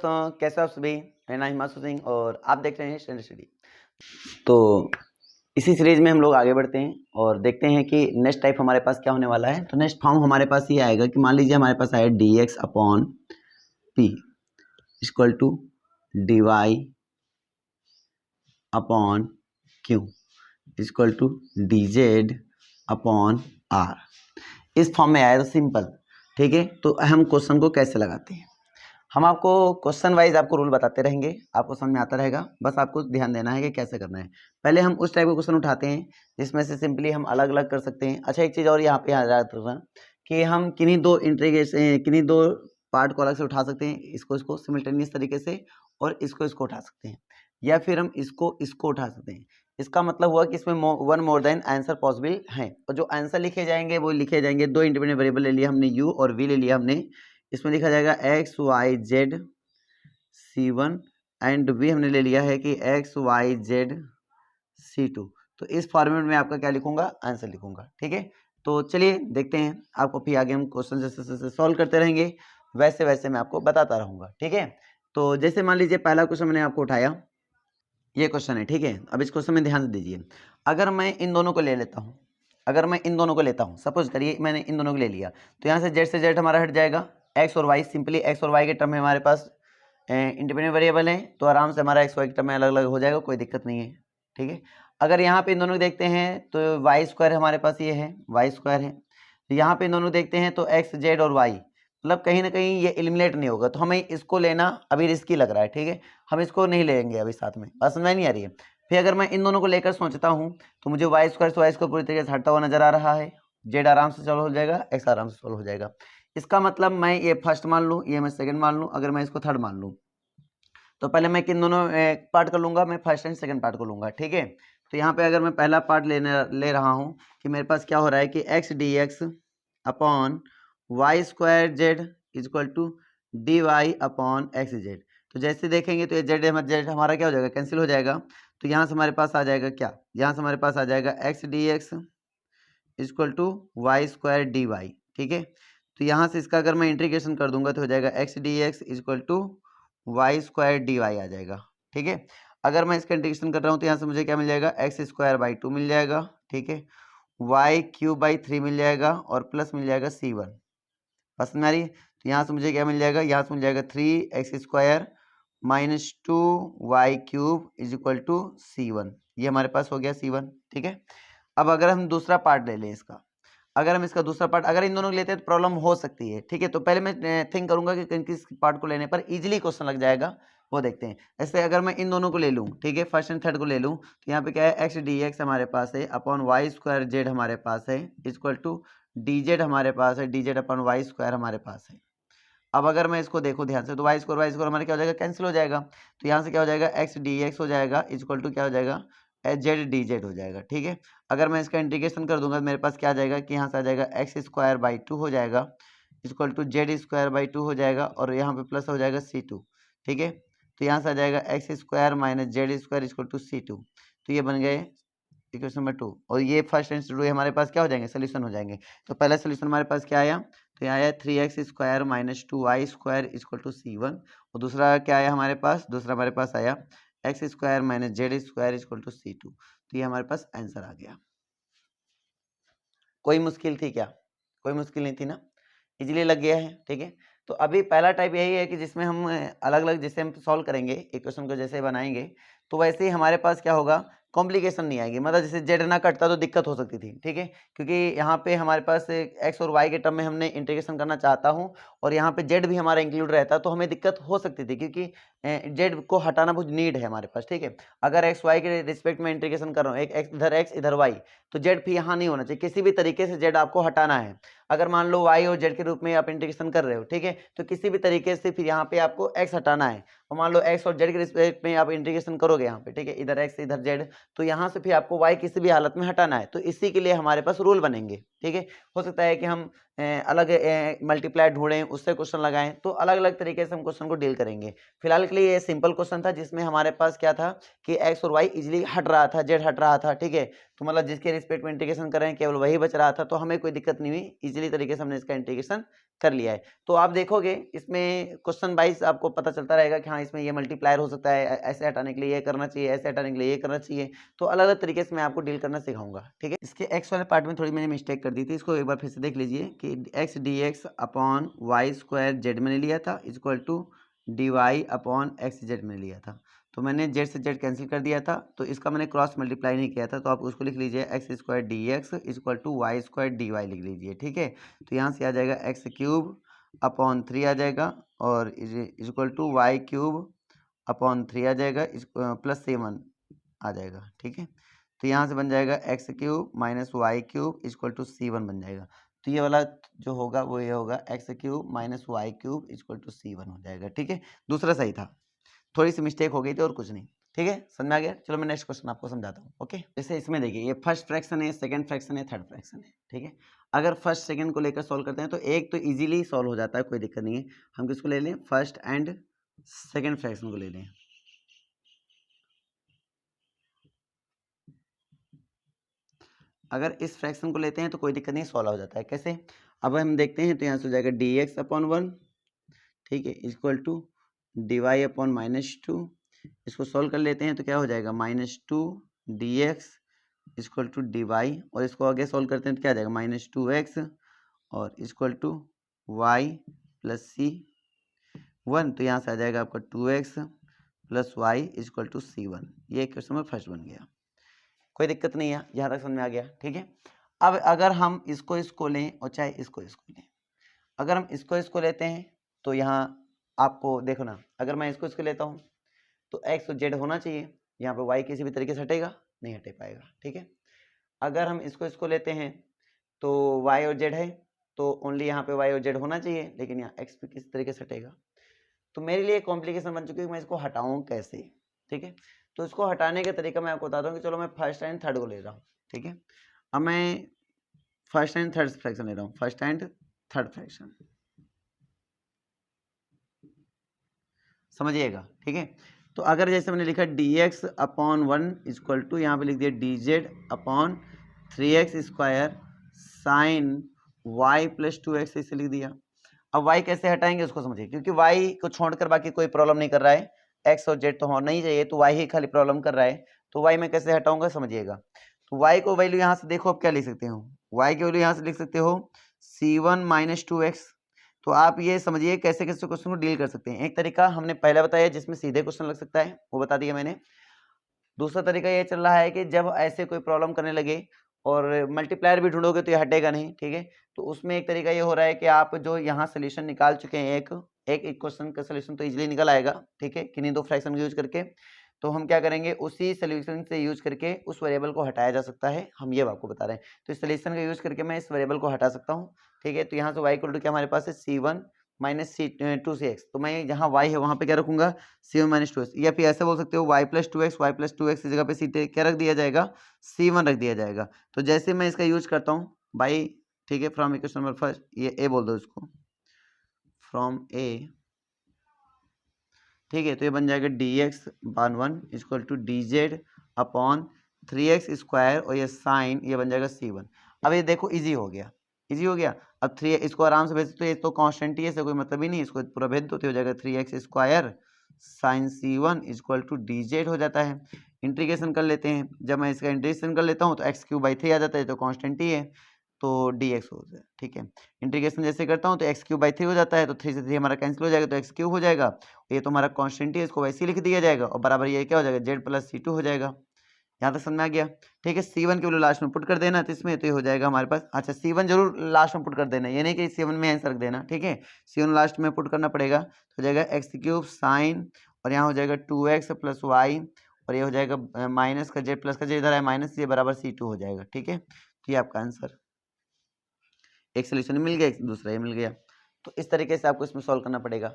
दोस्तों, कैसे हो आप सभी। मेरा नाम हिमांशु सिंह और आप देख रहे हैं स्टैंडर्ड स्टडी। तो इसी सीरीज में हम लोग आगे बढ़ते हैं और देखते हैं कि नेक्स्ट टाइप हमारे पास क्या होने वाला है। तो नेक्स्ट फॉर्म हमारे पास ये आएगा कि मान लीजिए हमारे पास आया dx upon p equal to dy upon q equal to dz upon r। इस फॉर्म में आया तो सिंपल, ठीक है। तो हम क्वेश्चन को कैसे लगाते हैं, हम आपको क्वेश्चन वाइज आपको रूल बताते रहेंगे, आपको समझ में आता रहेगा। बस आपको ध्यान देना है कि कैसे करना है। पहले हम उस टाइप के क्वेश्चन उठाते हैं जिसमें से सिंपली हम अलग अलग कर सकते हैं। अच्छा, एक चीज़ और यहाँ पे याद रखना कि हम किन्हीं दो पार्ट को अलग से उठा सकते हैं, इसको सिमिल्टेनियस तरीके से, और इसको उठा सकते हैं, या फिर हम इसको उठा सकते हैं। इसका मतलब हुआ कि इसमें one more than answer possible है, और जो आंसर लिखे जाएंगे वो लिखे जाएंगे। दो इंडिपेंडेंट वेरिएबल ले लिया हमने, u और v ले लिया हमने। इसमें लिखा जाएगा x y z C1 and v हमने ले लिया है कि एक्स वाई जेड C2। तो इस फॉर्मेट में आपका क्या लिखूंगा, आंसर लिखूंगा, ठीक है। तो चलिए देखते हैं, आपको फिर आगे हम क्वेश्चन जैसे सॉल्व करते रहेंगे वैसे वैसे मैं आपको बताता रहूंगा, ठीक है। तो जैसे मान लीजिए पहला क्वेश्चन मैंने आपको उठाया, ये क्वेश्चन है, ठीक है। अब इस क्वेश्चन में ध्यान से दीजिए। अगर मैं इन दोनों को ले लेता हूँ, सपोज करिए मैंने इन दोनों को ले लिया, तो यहाँ से जेड हमारा हट जाएगा। एक्स और वाई, सिंपली एक्स और वाई के टर्म में हमारे पास इंडिपेंडेंट वेरिएबल है, तो आराम से हमारा एक्स वाई के टर्म में अलग अलग हो जाएगा, कोई दिक्कत नहीं है, ठीक है। अगर यहाँ पे इन दोनों को देखते हैं तो वाई स्क्वायर हमारे पास ये है, वाई स्क्वायर है। तो यहाँ पे इन दोनों देखते हैं तो एक्स जेड और वाई, मतलब कहीं ना कहीं ये एलिमिनेट नहीं होगा, तो हमें इसको लेना अभी रिस्की लग रहा है, ठीक है। हम इसको नहीं लेंगे अभी साथ में, बात समझ में नहीं आ रही है। फिर अगर मैं इन दोनों को लेकर सोचता हूँ तो मुझे वाई स्क्वायर से वाई स्क्वायर पूरी तरीके से हटता हुआ नजर आ रहा है। जेड आराम से सॉल्व हो जाएगा, एक्स आराम से सॉल्व हो जाएगा। इसका मतलब मैं ये फर्स्ट मान लूँ, ये मैं सेकंड मान लूँ, अगर मैं इसको थर्ड मान लूँ, तो पहले मैं किन दोनों पार्ट कर लूँगा, मैं फर्स्ट एंड सेकंड पार्ट को लूँगा, ठीक है। तो यहाँ पे अगर मैं पहला पार्ट ले रहा हूँ कि मेरे पास क्या हो रहा है कि x d x upon y square z equal to d y upon x z. तो जैसे देखेंगे तो ये जेड हमारा क्या हो जाएगा, कैंसिल हो जाएगा। तो यहाँ से हमारे पास आ जाएगा क्या, यहाँ से हमारे पास आ जाएगा x d x equal to y square d y, ठीक है। तो यहाँ से इसका अगर मैं इंटीग्रेशन कर दूंगा तो हो जाएगा x d x equal to y square d y आ जाएगा, ठीक है। अगर मैं इसका इंटीग्रेशन कर रहा हूँ तो यहाँ से मुझे क्या मिल जाएगा, एक्स स्क्वायर बाई 2 मिल जाएगा, ठीक है। वाई क्यूब बाई 3 मिल जाएगा और प्लस मिल जाएगा C1। बस हमारी, तो यहाँ से मुझे क्या मिल जाएगा, यहाँ से मिल जाएगा 3x square minus 2y cube is equal to C1। ये हमारे पास हो गया C1, ठीक है। अब अगर हम दूसरा पार्ट ले लें इसका, अगर हम इसका दूसरा पार्ट अगर इन दोनों को लेते हैं तो प्रॉब्लम हो सकती है, ठीक है। तो पहले मैं थिंक करूंगा कि किस पार्ट को लेने पर इजीली क्वेश्चन लग जाएगा, वो देखते हैं। ऐसे अगर मैं इन दोनों को ले लूँ, ठीक है, फर्स्ट एंड थर्ड को ले लूँ, तो यहाँ पे क्या है, एक्स डी एक्स हमारे पास है अपॉन वाई स्क्वायर जेड हमारे पास है इक्वल टू डी जेड हमारे पास है, d z upon y square हमारे पास है। अब अगर मैं इसको देखूँ ध्यान से तो वाई स्क्वायर हमारे क्या हो जाएगा, कैंसिल हो जाएगा। तो यहाँ से क्या हो जाएगा, एक्स डी एक्स हो जाएगा इक्वल टू क्या हो जाएगा, जेड डी जेड हो जाएगा, ठीक है। अगर मैं इसका इंटीग्रेशन कर दूंगा तो मेरे पास क्या आ जाएगा कि यहाँ से आ जाएगा एक्स स्क्वायर बाई 2 हो जाएगा equal to z square by 2 हो जाएगा, और यहाँ पे प्लस हो जाएगा C2, ठीक है। तो यहाँ से आ जाएगा x square minus z square equal to C2। तो ये बन गए इक्वेशन नंबर 2, और ये फर्स्ट एंड टू हमारे पास क्या हो जाएंगे, सोल्यूशन हो जाएंगे। तो पहला सोल्यूशन हमारे पास क्या आया, तो यहाँ आया 3x square minus 2y square equal to C1, और दूसरा क्या आया हमारे पास, दूसरा हमारे पास आया x square minus z square equal to C2। तो ये हमारे पास आंसर आ गया। कोई मुश्किल थी क्या, कोई मुश्किल नहीं थी ना, इजीली लग गया है, ठीक है। तो अभी पहला टाइप यही है कि जिसमें हम अलग अलग जैसे हम सॉल्व करेंगे इक्वेशन को, जैसे बनाएंगे तो वैसे ही हमारे पास क्या होगा, कॉम्प्लिकेशन नहीं आएगी। मतलब जैसे जेड ना कटता तो दिक्कत हो सकती थी, ठीक है, क्योंकि यहाँ पे हमारे पास एक्स और वाई के टर्म में हमने इंटीग्रेशन करना चाहता हूँ, और यहाँ पे जेड भी हमारा इंक्लूड रहता तो हमें दिक्कत हो सकती थी, क्योंकि जेड को हटाना बहुत नीड है हमारे पास, ठीक है। अगर एक्स वाई के रिस्पेक्ट में इंटीग्रेशन कर रहा हूँ, एक एक्स इधर वाई, तो जेड भी यहाँ नहीं होना चाहिए, किसी भी तरीके से जेड आपको हटाना है। अगर मान लो वाई और जेड के रूप में आप इंटीग्रेशन कर रहे हो, ठीक है, तो किसी भी तरीके से फिर यहाँ पे आपको एक्स हटाना है, और मान लो एक्स और जेड के रिस्पेक्ट में आप इंटीग्रेशन करोगे यहाँ पे, ठीक है, इधर एक्स इधर जेड, तो यहाँ से फिर आपको वाई किसी भी हालत में हटाना है। तो इसी के लिए हमारे पास रूल बनेंगे, ठीक है। हो सकता है कि हम अलग मल्टीप्लाई ढूंढें, उससे क्वेश्चन लगाएं, तो अलग अलग तरीके से हम क्वेश्चन को डील करेंगे। फिलहाल के लिए ये सिंपल क्वेश्चन था जिसमें हमारे पास क्या था कि एक्स और वाई इजीली हट रहा था, जेड हट रहा था, ठीक है। तो मतलब जिसके रिस्पेक्ट में इंटीग्रेशन कर रहे हैं केवल वही बच रहा था, तो हमें कोई दिक्कत नहीं हुई, इजीली तरीके से हमने इसका इंटीग्रेशन कर लिया है। तो आप देखोगे इसमें क्वेश्चन वाइज आपको पता चलता रहेगा कि हाँ इसमें ये मल्टीप्लायर हो सकता है, ऐसे हटाने के लिए ये करना चाहिए, ऐसे हटाने के लिए ये करना चाहिए। तो अलग अलग तरीके से मैं आपको डील करना सिखाऊंगा, ठीक है। इसके एक्स वाले पार्ट में थोड़ी मैंने मिस्टेक कर दी थी, इसको एक बार फिर से देख लीजिए कि x d x upon y square z मैंने लिया था equal to d y upon x z मैंने लिया था। तो मैंने जेड से जेड कैंसिल कर दिया था, तो इसका मैंने क्रॉस मल्टीप्लाई नहीं किया था, तो आप उसको लिख लीजिए x square d x equal to y square d y लिख लीजिए, ठीक है। तो यहाँ से आ जाएगा एक्स क्यूब अपॉन 3 आ जाएगा और equal to y cube upon 3 आ जाएगा प्लस 7 आ जाएगा, ठीक है। तो यहाँ से बन जाएगा x cube minus y cube equal to C1 बन जाएगा। तो ये वाला जो होगा वो ये होगा x cube minus y cube equal to C1 हो जाएगा, ठीक है। दूसरा सही था, थोड़ी सी मिस्टेक हो गई थी और कुछ नहीं, ठीक है। समझ में आ गया। चलो मैं नेक्स्ट क्वेश्चन आपको समझाता हूँ, ओके। जैसे इसमें देखिए ये फर्स्ट फ्रैक्शन है, सेकंड फ्रैक्शन है, थर्ड फ्रैक्शन है, ठीक है। अगर फर्स्ट सेकंड को लेकर सॉल्व करते हैं तो एक तो इजीली सॉल्व हो जाता है, कोई दिक्कत नहीं है। हम किसको ले लें, फर्स्ट एंड सेकंड फ्रैक्शन को ले लें। अगर इस फ्रैक्शन को लेते हैं तो कोई दिक्कत नहीं, सॉल्व हो जाता है। कैसे, अब हम देखते हैं, तो यहाँ से हो जाएगा डी एक्स अपॉन 1, ठीक है, equal to d y upon -2। इसको सॉल्व कर लेते हैं तो क्या हो जाएगा -2 d x equal to d y, और इसको आगे सॉल्व करते हैं तो क्या आ जाएगा -2x और equal to Y plus C1। तो यहाँ से आ जाएगा आपका 2x plus Y equal to C1। ये क्वेश्चन नंबर फर्स्ट बन गया, कोई दिक्कत नहीं है, यहाँ तक समझ में आ गया, ठीक है। अब अगर हम इसको लें और चाहे इसको लें, अगर हम इसको लेते हैं तो यहाँ आपको देखो ना, अगर मैं इसको लेता हूँ तो एक्स और जेड होना चाहिए, यहाँ पे वाई किसी भी तरीके से हटेगा, नहीं हटे पाएगा, ठीक है। अगर हम इसको लेते हैं तो वाई और जेड है, तो ओनली यहाँ पे वाई और जेड होना चाहिए, लेकिन यहाँ एक्स भी किस तरीके से हटेगा। तो मेरे लिए कॉम्प्लिकेशन बन चुकी है, मैं इसको हटाऊँ कैसे, ठीक है। तो इसको हटाने का तरीका मैं आपको बताता हूँ कि चलो मैं फर्स्ट एंड थर्ड को ले रहा हूँ, ठीक है। अब मैं फर्स्ट एंड थर्ड फ्रैक्शन ले रहा हूँ, फर्स्ट एंड थर्ड फ्रैक्शन, समझिएगा, ठीक है। तो अगर जैसे मैंने लिखा d x upon 1 equal to, यहाँ पे लिख दिया d z upon 3x square sine y plus 2x, इसे लिख दिया। अब वाई कैसे हटाएंगे उसको समझिए, क्योंकि वाई को छोड़कर बाकी कोई प्रॉब्लम नहीं कर रहा है, एक्स और जेड तो होना ही चाहिए, तो वाई ही खाली प्रॉब्लम कर रहा है। तो वाई में कैसे हटाऊंगा समझिएगा। तो वाई को वैल्यू यहाँ से देखो, आप क्या लिख सकते हो, वाई की वैल्यू यहाँ से लिख सकते हो C1 माइनस 2x। तो आप ये समझिए कैसे कैसे क्वेश्चन को डील कर सकते हैं। एक तरीका हमने पहले बताया जिसमें सीधे क्वेश्चन लग सकता है, वो बता दिया मैंने। दूसरा तरीका ये चल रहा है कि जब ऐसे कोई प्रॉब्लम करने लगे और मल्टीप्लायर भी ढूंढोगे तो ये हटेगा नहीं, ठीक है। तो उसमें एक तरीका ये हो रहा है कि आप जो यहाँ सोल्यूशन निकाल चुके हैं, एक क्वेश्चन का सोल्यूशन तो इजीली निकल आएगा, ठीक है, किन्हीं दो फ्रैक्शन का यूज करके। तो हम क्या करेंगे, उसी सोल्यूशन से यूज करके उस वेरिएबल को हटाया जा सकता है, हम ये आपको बता रहे हैं। तो इस सोल्यूशन का यूज करके मैं इस वेरिएबल को हटा सकता हूँ, ठीक है। तो यहाँ से y इक्वल टू क्या हमारे पास है C1 माइनस C2 तो मैं जहाँ y है वहाँ पे क्या रखूंगा C1 माइनस 2x, या फिर ऐसे बोल सकते हो y प्लस 2x की जगह पे C क्या रख दिया जाएगा C1 रख दिया जाएगा। तो जैसे मैं इसका यूज करता हूँ बाई, ठीक है, फ्रॉम इक्वेशन नंबर फर्स्ट, ये a बोल दो इसको, फ्रॉम a, ठीक है। तो ये बन जाएगा डी एक्स बान 1 equal to d z upon 3x square, और ये साइन ये बन जाएगा C1। अब ये देखो इजी हो गया, इजी हो गया। अब 3 इसको आराम से भेज सकते हो, ये तो कांस्टेंट ही है, इससे कोई मतलब ही नहीं, इसको पूरा भेज दो तो हो जाएगा 3x square sine C1 equal to d z हो जाता है। इंटीग्रेशन कर लेते हैं, जब मैं इसका इंटीग्रेशन कर लेता हूँ तो x³/3 आ जाता है, तो कांस्टेंट ही है, तो dx हो जाए, ठीक है। इंटीग्रेशन जैसे करता हूँ तो x³/3 हो जाता है, तो 3 से 3 हमारा कैंसिल हो जाएगा, तो x³ हो जाएगा। ये तो हमारा कांस्टेंट ही है, इसको वैसे ही लिख दिया जाएगा, और बराबर ये क्या हो जाएगा z प्लस C2 हो जाएगा। यहाँ तक समझ में आ गया, ठीक है। C1 की वैल्यू लास्ट में पुट कर देना, तो इसमें तो ये हो जाएगा हमारे पास, अच्छा C1 जरूर लास्ट में पुट कर देना, ये नहीं कि C1 में आंसर रख देना, ठीक है। C1 लास्ट में पुट करना पड़ेगा, तो हो जाएगा x³ साइन, और यहाँ हो जाएगा 2x प्लस वाई, और ये हो जाएगा माइनस का z प्लस का z इधर है माइनस, ये बराबर C2 हो जाएगा, ठीक है। तो ये आपका आंसर, एक सोल्यूशन मिल गया, एक दूसरा ये मिल गया। तो इस तरीके से आपको इसमें सॉल्व करना पड़ेगा।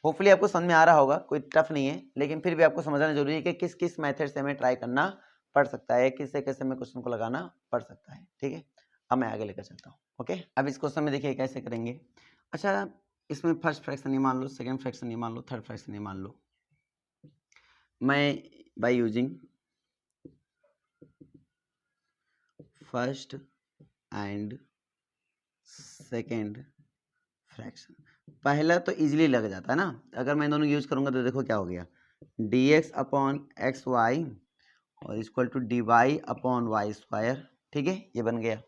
होपफुली आपको समझ में आ रहा होगा, कोई टफ नहीं है, लेकिन फिर भी आपको समझना जरूरी है कि किस किस मेथड से हमें ट्राई करना पड़ सकता है, किससे कैसे हमें क्वेश्चन को लगाना पड़ सकता है, ठीक है। अब मैं आगे लेकर चलता हूँ। ओके, अब इस क्वेश्चन में देखिए कैसे करेंगे। अच्छा, इसमें फर्स्ट फ्रैक्शन ये मान लो, सेकंड फ्रैक्शन ये मान लो, थर्ड फ्रैक्शन ये मान लो। मैं by using first and second fraction, पहला तो इजीली लग जाता है ना। अगर मैं दोनों यूज करूंगा तो देखो क्या हो गया, dx अपॉन एक्स वाई और equal to dy upon y square. ठीक है, ये बन गया।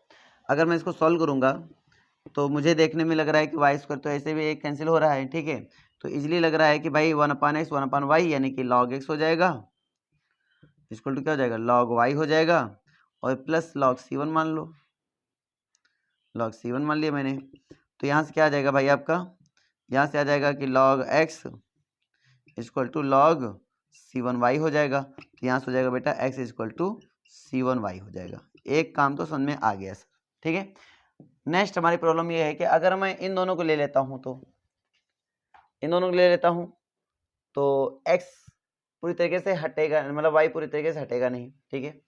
अगर मैं इसको सॉल्व करूंगा तो मुझे देखने में लग रहा है कि वाई स्क्वायर तो ऐसे भी एक कैंसिल हो रहा है। ठीक है, तो इजीली लग रहा है कि भाई 1/x 1/y यानी कि log x हो जाएगा, इक्वल टू क्या हो जाएगा, log y हो जाएगा, और प्लस log c1 मान लो, log c1 मान लिया मैंने। तो यहाँ से क्या आ जाएगा भाई आपका, यहाँ से आ जाएगा कि log x equal to log c1y हो जाएगा। तो यहाँ से हो जाएगा बेटा x इक्वल टू c1y हो जाएगा। एक काम तो समझ में आ गया सर। ठीक है, नेक्स्ट हमारी प्रॉब्लम ये है कि अगर मैं इन दोनों को ले लेता हूं तो इन दोनों को ले लेता हूं तो x पूरी तरीके से हटेगा, मतलब y पूरी तरीके से हटेगा नहीं। ठीक है,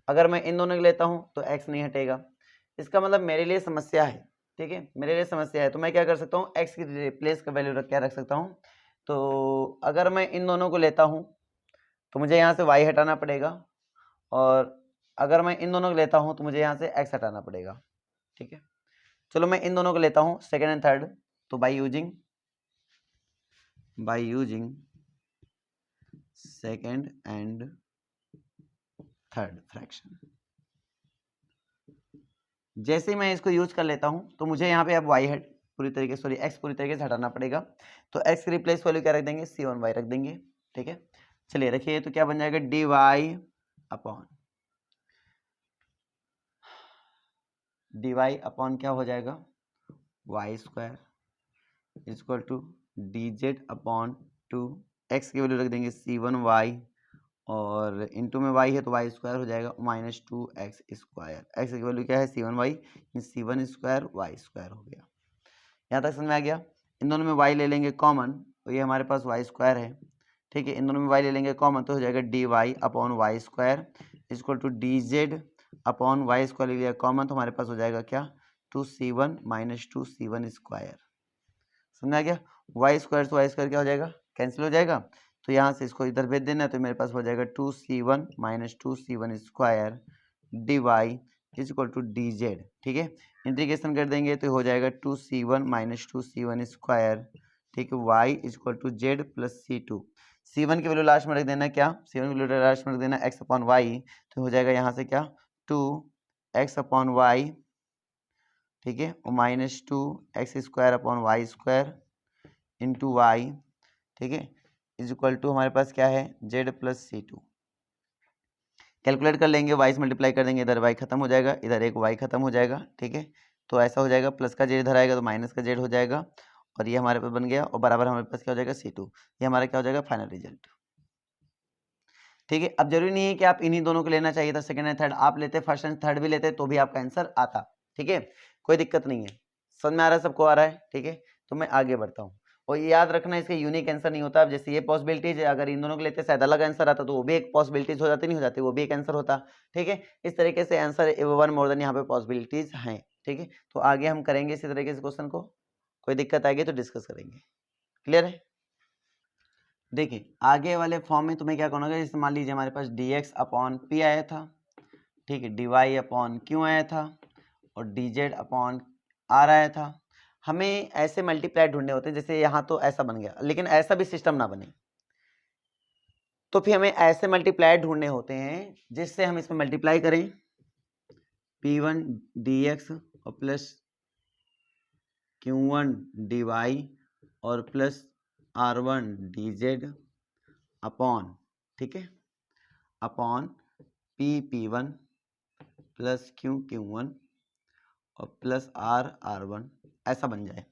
अगर मैं इन दोनों को लेता हूं तो x नहीं हटेगा। इसका मतलब मेरे लिए समस्या है। ठीक है, मेरे लिए समस्या है, तो मैं क्या कर सकता हूँ, x की रिप्लेस का वैल्यू क्या रख सकता हूँ। तो अगर मैं इन दोनों को लेता हूँ तो मुझे यहाँ से y हटाना पड़ेगा, और अगर मैं इन दोनों को लेता हूँ तो मुझे यहाँ से x हटाना पड़ेगा। ठीक है, चलो मैं इन दोनों को लेता हूँ सेकेंड एंड थर्ड। तो by using second and third fraction, जैसे मैं इसको यूज कर लेता हूं तो मुझे यहाँ पे अब y पूरी तरीके से x पूरी तरीके से हटाना पड़ेगा। तो x की रिप्लेस वैल्यू क्या रख देंगे, c1y रख देंगे। ठीक है, चलिए रखिए, तो क्या बन जाएगा, dy अपॉन क्या हो जाएगा, y square equal to dz upon 2, x की वैल्यू रख देंगे c1y, और इंटू में y है तो y स्क्वायर हो जाएगा माइनस 2x स्क्वायर। x की वैल्यू क्या है, c1y, c1 square y square हो गया। यहाँ तक समझ में आ गया। इन दोनों में y ले लेंगे कॉमन, तो ये हमारे पास y स्क्वायर है। ठीक है, इन दोनों में y ले लेंगे कॉमन तो हो जाएगा dy upon y square equal to dz upon y square ले लिया कॉमन, तो हमारे पास हो जाएगा क्या, 2c1 माइनस 2c1 स्क्वायर। समझ आ गया, वाई स्क्वायर से वाई स्क्वायर क्या हो जाएगा, कैंसिल हो जाएगा। तो यहाँ से इसको इधर भेज देना, तो मेरे पास हो जाएगा 2c1 minus 2c1 square dy equal to dz। ठीक है, इंटीग्रेशन कर देंगे तो हो जाएगा 2c1 माइनस 2c1 स्क्वायर, ठीक है, y equal to z plus c2। c1 की वैल्यू लास्ट में रख देना, क्या c1 की वैल्यू लास्ट में रख देना x अपॉन वाई, तो हो जाएगा यहाँ से क्या 2x अपॉन वाई, ठीक है, और minus 2x square upon y square into y. ठीक है, इज इक्वल टू हमारे पास क्या है, z प्लस c2। कैलकुलेट कर लेंगे, y से मल्टीप्लाई कर देंगे, इधर y खत्म हो जाएगा, इधर एक y खत्म हो जाएगा। ठीक है, तो ऐसा हो जाएगा, प्लस का z इधर आएगा तो माइनस का z हो जाएगा, और ये हमारे पास बन गया, और बराबर हमारे पास क्या हो जाएगा, c2। ये हमारा क्या हो जाएगा, फाइनल रिजल्ट। ठीक है, अब जरूरी नहीं है कि आप इन्हीं दोनों को लेना चाहिए था, सेकंड एंड थर्ड आप लेते, फर्स्ट एंड थर्ड भी लेते तो भी आपका आंसर आता। ठीक है, कोई दिक्कत नहीं है, समझ में आ रहा है, सबको आ रहा है। ठीक है, तो मैं आगे बढ़ता हूँ, और ये याद रखना इसका यूनिक आंसर नहीं होता। अब जैसे ये पॉसिबिलिटीज है, अगर इन दोनों को लेते शायद अलग आंसर आता तो वो भी एक पॉसिबिलिटीज हो जाती, नहीं हो जाती, वो भी एक आंसर होता। ठीक है, इस तरीके से आंसर वन मोर देन यहाँ पे पॉसिबिलिटीज हैं। ठीक है, तो आगे हम करेंगे इसी तरीके से क्वेश्चन को, कोई दिक्कत आएगी तो डिस्कस करेंगे। क्लियर है, देखिए आगे वाले फॉर्म में तुम्हें क्या करना होगा, जैसे मान लीजिए हमारे पास dx अपॉन p आया था, ठीक है, dy अपॉन q आया था, और dz अपॉन r आया था। हमें ऐसे मल्टीप्लाई ढूंढने होते हैं, जैसे यहाँ तो ऐसा बन गया, लेकिन ऐसा भी सिस्टम ना बने, तो फिर हमें ऐसे मल्टीप्लाई ढूंढने होते हैं जिससे हम इसमें मल्टीप्लाई करें p1 dx और प्लस q1 dy और प्लस r1 dz अपॉन, ठीक है, अपॉन p1 प्लस q1 और प्लस r1 ऐसा बन जाए।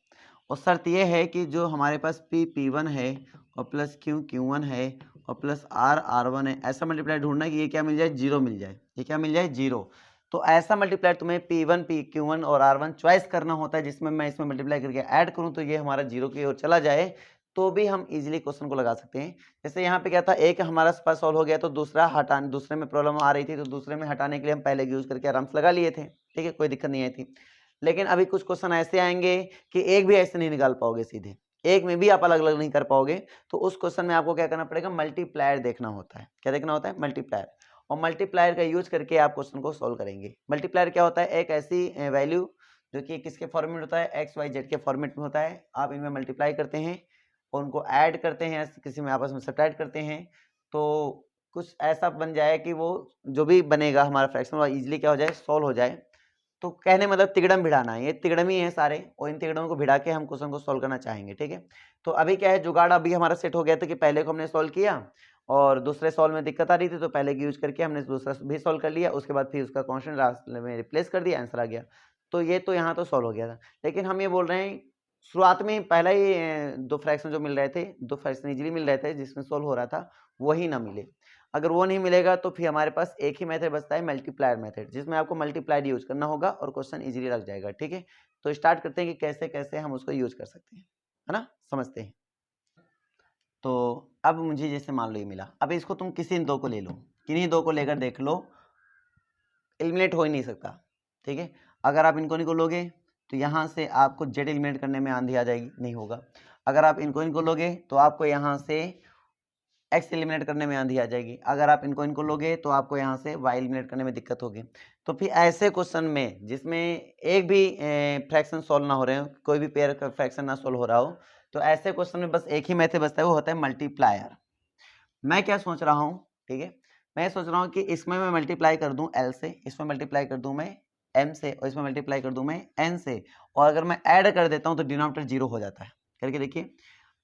और शर्त ये है कि जो हमारे पास p1 है और प्लस q1 है और प्लस r1 है, ऐसा मल्टीप्लाई ढूंढना है कि ये क्या मिल जाए, जीरो मिल जाए। ये क्या मिल जाए, जीरो। तो ऐसा मल्टीप्लाई तुम्हें p1 q1 और r1 चॉइस करना होता है, जिसमें मैं इसमें मल्टीप्लाई करके ऐड करूं तो ये हमारा जीरो की ओर चला जाए, तो भी हम इजीली क्वेश्चन को लगा सकते हैं। जैसे यहाँ पे क्या था, एक हमारा पास सॉल्व हो गया तो दूसरा हटाने, दूसरे में प्रॉब्लम आ रही थी तो दूसरे में हटाने के लिए हम पहले यूज करके आराम से लगा लिए थे, ठीक है, कोई दिक्कत नहीं आई थी। लेकिन अभी कुछ क्वेश्चन ऐसे आएंगे कि एक भी ऐसे नहीं निकाल पाओगे, सीधे एक में भी आप अलग अलग नहीं कर पाओगे। तो उस क्वेश्चन में आपको क्या करना पड़ेगा, मल्टीप्लायर देखना होता है। क्या देखना होता है, मल्टीप्लायर। और मल्टीप्लायर का यूज करके आप क्वेश्चन को सोल्व करेंगे। मल्टीप्लायर क्या होता है, एक ऐसी वैल्यू जो कि किसके फॉर्मेट में होता है, एक्स वाई जेड के फॉर्मेट में होता है। आप इनमें मल्टीप्लाई करते हैं और उनको ऐड करते हैं, किसी में आपस में सब्ट्रैक्ट करते हैं, तो कुछ ऐसा बन जाए कि वो जो भी बनेगा हमारा फ्रैक्शन वो इजीली क्या हो जाए, सॉल्व हो जाए। तो कहने मतलब तिगड़म भिड़ाना है, ये तिगड़म ही है सारे, और इन तिगड़मों को भिड़ा के हम क्वेश्चन को सॉल्व करना चाहेंगे, ठीक है। तो अभी क्या है, जुगाड़ अभी हमारा सेट हो गया था कि पहले को हमने सॉल्व किया और दूसरे सॉल्व में दिक्कत आ रही थी तो पहले की यूज करके हमने दूसरा भी सॉल्व कर लिया, उसके बाद फिर उसका कॉन्स्टेंट लास्ट में रिप्लेस कर दिया, आंसर आ गया। तो ये तो यहाँ तो सॉल्व हो गया था। लेकिन हम ये बोल रहे हैं शुरुआत में पहला ही दो फ्रैक्शन जो मिल रहे थे, दो फ्रैक्शन इजीली मिल रहे थे जिसमें सॉल्व हो रहा था, वही ना मिले। अगर वो नहीं मिलेगा तो फिर हमारे पास एक ही मेथड बचता है, मल्टीप्लायर मेथड, जिसमें आपको मल्टीप्लायर यूज करना होगा और क्वेश्चन इजीली लग जाएगा, ठीक है। तो स्टार्ट करते हैं कि कैसे कैसे हम उसको यूज कर सकते हैं, है ना, समझते हैं। तो अब मुझे जैसे मान लो ये मिला, अब इसको तुम किसी दो को ले लो, किन्हीं दो को लेकर देख लो, एलिमिनेट हो ही नहीं सकता, ठीक है। अगर आप इनको निकालोगे तो यहाँ से आपको जेड एलिमिनेट करने में आंधी आ जाएगी, नहीं होगा। अगर आप इनको लोगे तो आपको यहाँ से एक्स एलिमिनेट करने में आंधी आ जाएगी। अगर आप इनको लोगे तो आपको यहाँ से वाई एलिमिनेट करने में दिक्कत होगी। तो फिर ऐसे क्वेश्चन में जिसमें एक भी फ्रैक्शन सॉल्व ना हो रहे हो, कोई भी पेयर का फ्रैक्शन ना सॉल्व हो रहा हो, तो ऐसे क्वेश्चन में बस एक ही मेथड बचता है, वो होता है मल्टीप्लायर। मैं क्या सोच रहा हूँ, ठीक है, मैं सोच रहा हूँ कि इसमें मैं मल्टीप्लाई कर दूं एल से, इसमें मल्टीप्लाई कर दूं मैं एम से, और इसमें मल्टीप्लाई कर दूं मैं एन से, और अगर मैं ऐड कर देता हूँ तो डिनोमिनेटर जीरो हो जाता है। करके देखिए,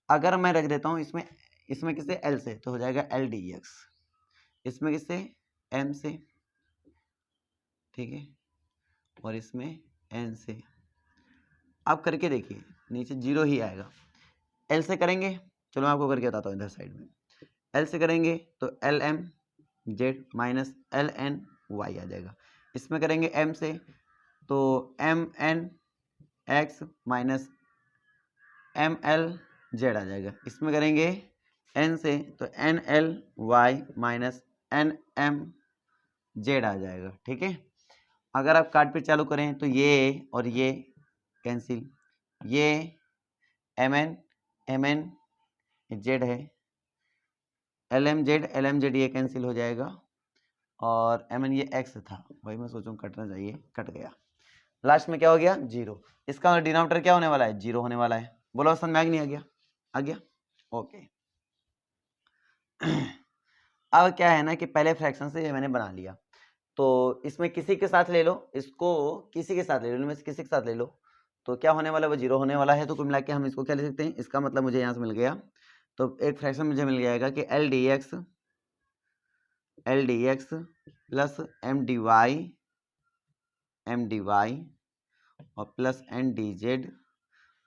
अगर मैं रख देता हूँ इसमें किससे, एल से, तो हो जाएगा एल डी एक्स, इसमें किससे, एम से, ठीक है, और इसमें एन से। अब करके देखिए नीचे जीरो ही आएगा। एल से करेंगे, चलो मैं आपको करके बताता हूँ इधर साइड में। एल से करेंगे तो L M Z minus L N Y आ जाएगा। इसमें करेंगे एम से तो M N X minus M L Z आ जाएगा। इसमें करेंगे एन से तो N L Y minus N M Z आ जाएगा, ठीक है। अगर आप काट पे चालू करें तो ये और ये कैंसिल, ये एम एन जेड है, एल एम जेड ये कैंसिल हो जाएगा, और एम एन ये एक्स था, वही मैं सोचूं कटना चाहिए, कट गया। लास्ट में क्या हो गया, जीरो। इसका डिनोमिनेटर क्या होने वाला है, जीरो होने वाला है। बोलो समझ में आ गया, आ गया, ओके। अब क्या है ना कि पहले फ्रैक्शन से मैंने बना लिया, तो इसमें किसी के साथ ले लो, इसको किसी के साथ ले लो, इनमें से किसी के साथ ले लो, तो क्या होने वाला है, वो जीरो होने वाला है। तो कुल मिला के हम इसको क्या ले सकते हैं, इसका मतलब मुझे यहाँ से मिल गया, तो एक फ्रैक्शन मुझे मिल जाएगा कि l d x plus m d y और प्लस एन डी जेड,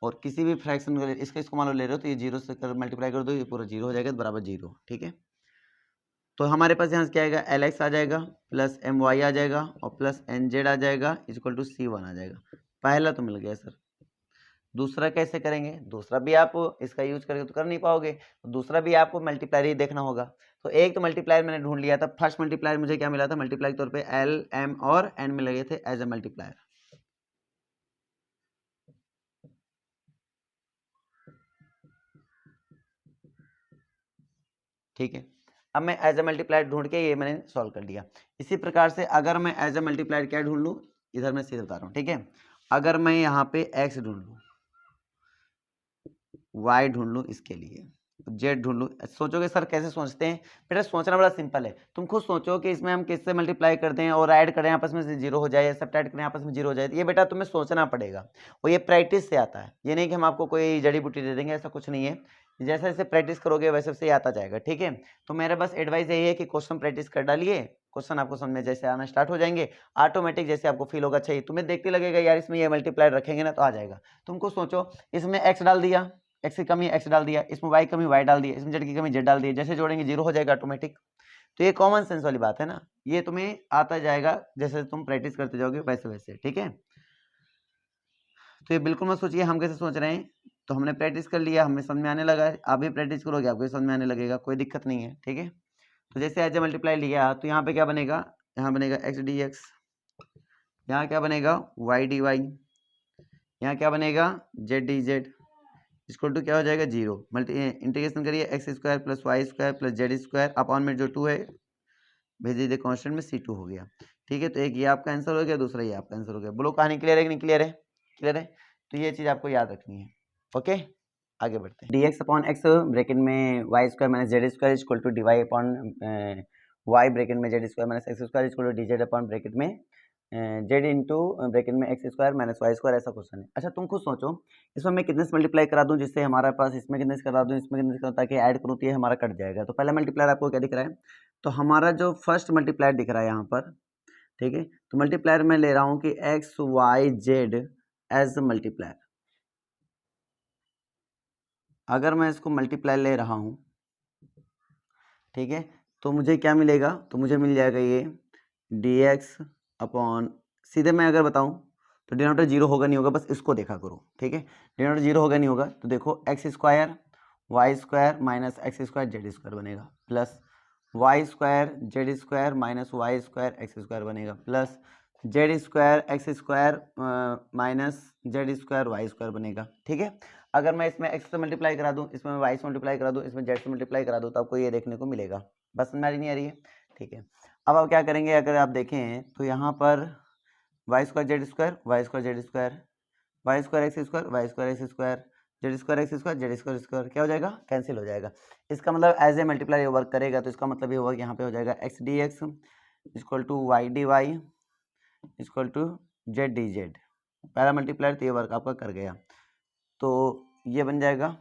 और किसी भी फ्रैक्शन को इसको मान लो ले रहे हो तो ये जीरो से मल्टीप्लाई कर दो, ये पूरा जीरो हो जाएगा, तो बराबर जीरो, ठीक है। तो हमारे पास यहाँ से क्या आएगा, एल एक्स आ जाएगा प्लस एम वाई आ जाएगा और प्लस एन जेड आ जाएगा इक्वल टू सी वन आ जाएगा। पहला तो मिल गया सर। दूसरा कैसे करेंगे, दूसरा भी आप इसका यूज करके तो कर नहीं पाओगे, तो दूसरा भी आपको मल्टीप्लायर ही देखना होगा। तो एक तो मल्टीप्लायर मैंने ढूंढ लिया था, फर्स्ट मल्टीप्लायर मुझे क्या मिला था, मल्टीप्लाई के तौर पे एल एम और एन मिल गए थे एज ए मल्टीप्लायर। ठीक है, अब मैं एज ए मल्टीप्लायर ढूंढ के ये मैंने सॉल्व कर लिया। इसी प्रकार से अगर मैं एज ए मल्टीप्लायर क्या ढूंढ लूँ, इधर मैं सीधे बता रहा हूँ, ठीक है। अगर मैं यहाँ पे एक्स ढूंढ लूँ, वाई ढूंढ लूँ, इसके लिए जेड ढूंढ लूँ, सोचोगे सर कैसे सोचते हैं, बेटा सोचना बड़ा सिंपल है। तुम खुद सोचो कि इसमें हम किससे मल्टीप्लाई करते हैं और ऐड करें आपस में से जीरो हो जाए, सब्ट्रैक्ट करें आपस में जीरो हो जाए, ये बेटा तुम्हें सोचना पड़ेगा, और ये प्रैक्टिस से आता है। ये नहीं कि हम आपको कोई जड़ी बूटी दे देंगे, ऐसा कुछ नहीं है। जैसे जैसे प्रैक्टिस करोगे वैसे वैसे आता जाएगा, ठीक है। तो मेरा बस एडवाइस यही है कि क्वेश्चन प्रैक्टिस कर डालिए, क्वेश्चन आपको समझ में जैसे आना स्टार्ट हो जाएंगे, ऑटोमेटिक जैसे आपको फील होगा, अच्छा तुम्हें देखते लगेगा यार इसमें ये मल्टीप्लायर रखेंगे ना तो आ जाएगा। तुमको सोचो इसमें एक्स डाल दिया, एक्स की कमी एक्स डाल दिया, इसमें वाई कमी वाई डाल दिया, इसमें जेड की कमी जेड डाल दिया, जैसे जोड़ेंगे जीरो हो जाएगा ऑटोमेटिक। तो ये कॉमन सेंस वाली बात है ना, ये तुम्हें आता जाएगा जैसे तुम प्रैक्टिस करते जाओगे वैसे वैसे, ठीक है। तो ये बिल्कुल मत सोचिए हम कैसे सोच रहे हैं, तो हमने प्रैक्टिस कर लिया, हमें समझ में आने लगा है, आप भी प्रैक्टिस करोगे आपको समझ में आने लगेगा, कोई दिक्कत नहीं है, ठीक है। तो जैसे एज ए मल्टीप्लाई लिया तो यहाँ पे क्या बनेगा, यहाँ बनेगा एक्स डी एक्स, यहाँ क्या बनेगा वाई डी वाई, यहाँ क्या बनेगा z d z, equal to क्या हो जाएगा 0। इंटीग्रेशन करिए x square plus y square plus z square upon में जो 2 है भेज दीजिए कॉन्स्टेंट में, C2 हो गया, ठीक है। तो एक ये आपका आंसर हो गया, दूसरा ये आपका आंसर हो गया। बोलो कहानी क्लियर है कि नहीं क्लियर है? क्लियर है, तो ये चीज़ आपको याद रखनी है, ओके। आगे बढ़ते हैं। dx अपॉन एक्स ब्रैकेट में y square minus z square equal to d y upon y bracket में z square minus x square equal to d z upon bracket में जेड इंटू ब्रैकेट में x square minus y square, ऐसा question है। अच्छा तुम खुद सोचो इसमें मैं कितने से मल्टीप्लाई करा दूं जिससे हमारे पास इसमें कितने से करा दूं इसमें कितने से करा, ताकि ऐड करूँ तो ये हमारा कट जाएगा। तो पहला मल्टीप्लायर आपको क्या दिख रहा है, तो हमारा जो फर्स्ट मल्टीप्लायर दिख रहा है यहाँ पर, ठीक है। तो मल्टीप्लायर मैं ले रहा हूँ कि x y z as multiplier, अगर मैं इसको मल्टीप्लायर ले रहा हूँ, ठीक है, तो मुझे क्या मिलेगा, तो मुझे मिल जाएगा ये डी एक्स अपॉन, सीधे मैं अगर बताऊँ तो डिनोमिनेटर जीरो होगा नहीं होगा, बस इसको देखा करो, ठीक है। डिनोमिनेटर जीरो होगा नहीं होगा, तो देखो x square y square minus x square z square बनेगा, plus y square z square minus y square x square बनेगा, plus z square x square minus z square y square बनेगा, ठीक है। अगर मैं इसमें एक्स से मल्टीप्लाई करा दूँ, इसमें वाई से मल्टीप्लाई करा दूँ, इसमें जेड से मल्टीप्लाई करा दूँ, तो आपको ये देखने को मिलेगा। बस समझ नहीं आ रही है, ठीक है। अब आप क्या करेंगे, अगर आप देखें तो यहाँ पर y square z square y square z square y square x square y square x square z square x square z square square क्या हो जाएगा, कैंसिल हो जाएगा। इसका मतलब एज ए मल्टीप्लाई वर्क करेगा, तो इसका मतलब ये होगा कि यहाँ पे हो जाएगा x d x equal to y d y equal to z d z. पहला मल्टीप्लायर तो ये वर्क आपका कर गया, तो ये बन जाएगा,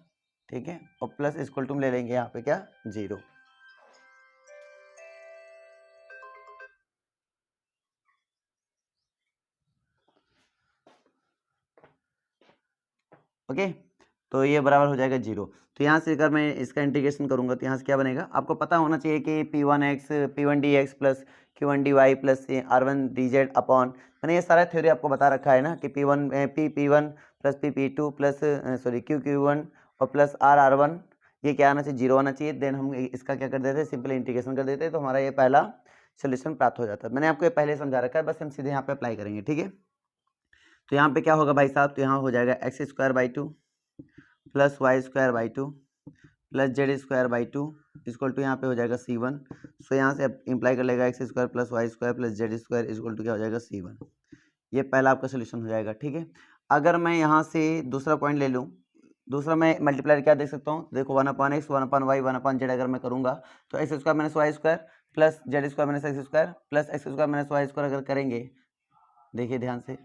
ठीक है। और प्लस इक्वल टू ले लेंगे यहाँ पे क्या 0, ओके। तो ये बराबर हो जाएगा 0। तो यहाँ से अगर मैं इसका इंटीग्रेशन करूँगा तो यहाँ से क्या बनेगा, आपको पता होना चाहिए कि P1x P1dx plus Q1dy plus R1dz upon, मैंने ये सारा थ्योरी आपको बता रखा है ना कि P1 plus P2 plus sorry Q1 और प्लस R1, ये क्या आना चाहिए 0 आना चाहिए। देन हम इसका क्या कर देते हैं, सिंपल इंटीग्रेशन कर देते हैं, तो हमारा ये पहला सोल्यूशन प्राप्त हो जाता है। मैंने आपको ये पहले समझा रखा है, बस हम सीधे यहाँ पे अप्लाई करेंगे, ठीक है। तो यहाँ पे क्या होगा भाई साहब, तो यहाँ हो जाएगा x square by 2 plus y square by 2 plus z square by 2 equal to यहाँ पे हो जाएगा C1। सो यहाँ से इंप्लाई कर लेगा x square plus y square plus z square equal to क्या हो जाएगा C1। ये पहला आपका सोल्यूशन हो जाएगा, ठीक है। अगर मैं यहाँ से दूसरा पॉइंट ले लूँ, दूसरा मैं मल्टीप्लायर क्या देख सकता हूँ, देखो 1/x 1/y 1/z अगर मैं करूँगा तो x square minus y square plus z square minus x square plus x square minus y square अगर करेंगे, देखिए ध्यान से,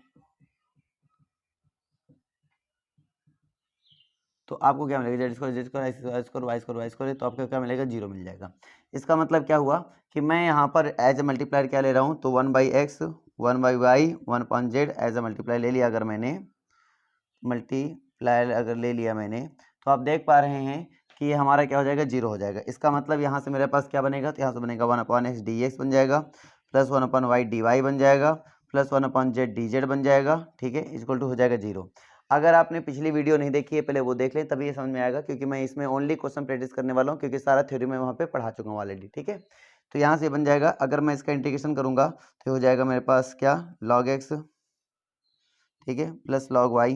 तो आपको क्या मिलेगा z square x square y square, तो आपको क्या मिलेगा 0 मिल जाएगा। इसका मतलब क्या हुआ कि मैं यहाँ पर एज ए मल्टीप्लायर क्या ले रहा हूँ, तो 1/x 1/y 1/z as a multiplier ले लिया। अगर मैंने मल्टीप्लायर अगर ले लिया मैंने, तो आप देख पा रहे हैं कि ये हमारा क्या हो जाएगा 0 हो जाएगा। इसका मतलब यहाँ से मेरे पास क्या बनेगा, तो यहाँ से बनेगा 1/x dx बन जाएगा प्लस 1/y dy बन जाएगा प्लस 1/z dz बन जाएगा, ठीक है, इक्वल टू हो जाएगा 0। अगर आपने पिछली वीडियो नहीं देखी है पहले वो देख लें, तभी ये समझ में आएगा, क्योंकि मैं इसमें ओनली क्वेश्चन प्रैक्टिस करने वाला हूँ, क्योंकि सारा थ्योरी मैं वहाँ पे पढ़ा चुका हूँ ऑलरेडी, ठीक है। तो यहाँ से बन जाएगा, अगर मैं इसका इंटीग्रेशन करूँगा तो हो जाएगा मेरे पास क्या log x, ठीक है, plus log y